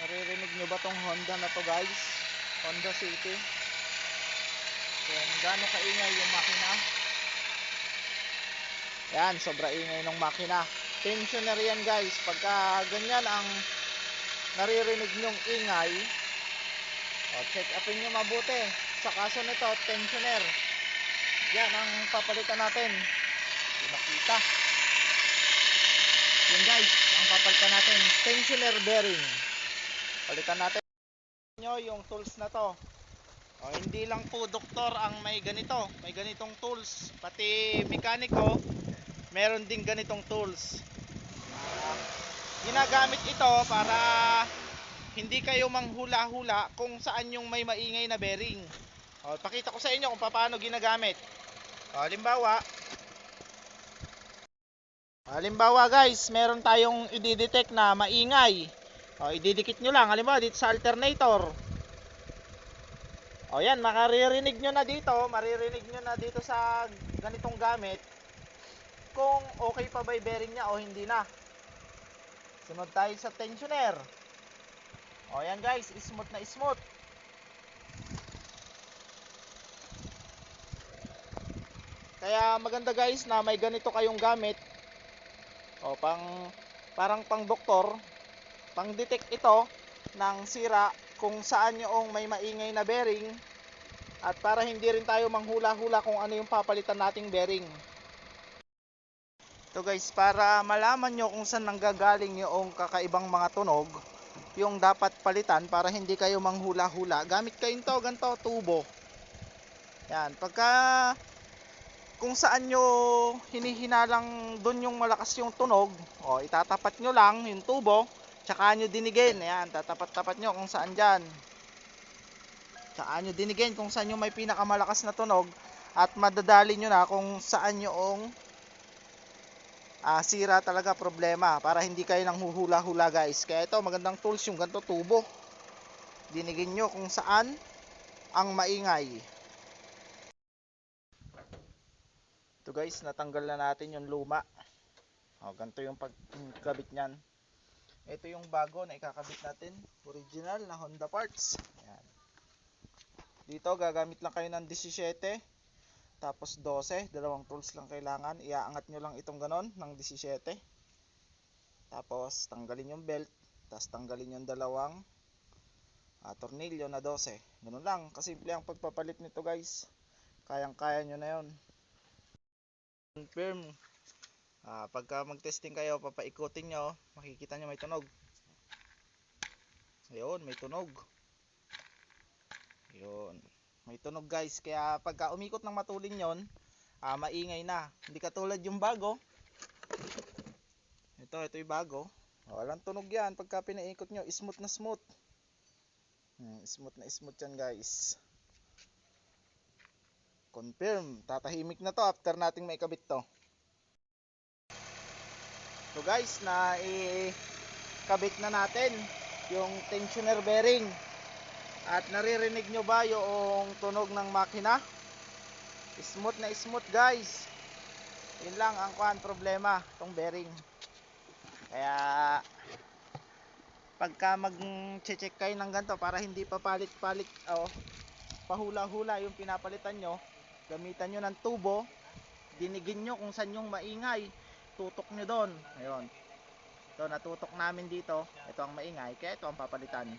Naririnig nyo ba tong Honda na to guys? Honda City. Kung gaano kaingay yung makina. Yan, sobra ingay ng makina. Tensioner yan guys. Pagka ganyan ang naririnig nyong ingay, check upin nyo mabuti. Sa kaso nito, tensioner. Yan ang papalitan natin. Hindi makita. Yan guys, ang papalitan natin, tensioner bearing. Palitan natin nyo yung tools na to. Hindi lang po doktor ang may ganito, may ganitong tools, pati mekaniko meron din ganitong tools. Ginagamit ito para hindi kayo manghula-hula kung saan yung may maingay na bearing. Pakita ko sa inyo kung paano ginagamit. Halimbawa guys, meron tayong i-detect na maingay. Ididikit nyo lang, halimbawa dito sa alternator. Yan, maririnig nyo na dito sa ganitong gamit kung okay pa ba yung bearing nya o hindi na. Sunod tayo sa tensioner. Yan guys, smooth na smooth. Kaya maganda guys na may ganito kayong gamit. Parang pang doktor, pang detect ito ng sira kung saan yung may maingay na bearing, at para hindi rin tayo manghula-hula kung ano yung papalitan nating bearing. Ito guys, para malaman nyo kung saan nanggagaling yung kakaibang mga tunog, yung dapat palitan para hindi kayo manghula-hula, gamit kayo ito, ganito, tubo. Yan, pagka kung saan nyo hinihinalang dun yung malakas yung tunog, itatapat nyo lang yung tubo, tsaka nyo dinigin. Ayan, tatapat-tapat nyo kung saan dyan. Tsaka nyo dinigin kung saan yung may pinakamalakas na tunog, at madadali nyo na kung saan yung sira talaga, problema, para hindi kayo nang huhula-hula guys. Kaya ito, magandang tools yung ganito, tubo. Dinigin nyo kung saan ang maingay. Ito guys, natanggal na natin yung luma. Ganito yung pagkabit nyan. Ito yung bago na ikakabit natin, original na Honda parts. Ayan. Dito gagamit lang kayo ng 17 tapos 12, dalawang tools lang kailangan. Iaangat nyo lang itong ganon ng 17, tapos tanggalin yung belt, tapos tanggalin yung dalawang tornilyo na 12. Ganun lang, kasimple ang pagpapalit nito guys. Kayang kaya nyo na yon. Confirm. Pagka mag-testing kayo, papaikutin nyo, makikita nyo may tunog. Ayun, may tunog. Ayun, may tunog guys. Kaya pagka umikot ng matulin yon, maingay na. Hindi katulad yung bago. Ito yung bago. Walang tunog yan. Pagka pinaikot nyo, smooth na smooth. Smooth na smooth yan guys. Confirm. Tatahimik na to after nating maikabit to. So guys, na ikabit na natin yung tensioner bearing. At naririnig nyo ba yung tunog ng makina? Smooth na smooth guys. Yun lang ang problema, tong bearing. Kaya pagka mag-check kayo ng ganito, para hindi papalit-palit pahula-hula yung pinapalitan nyo, gamitan nyo ng tubo. Dinigin nyo kung saan yung maingay, tutok nyo doon. Ayun, ito natutok namin dito, ito ang maingay, kaya ito ang papalitan.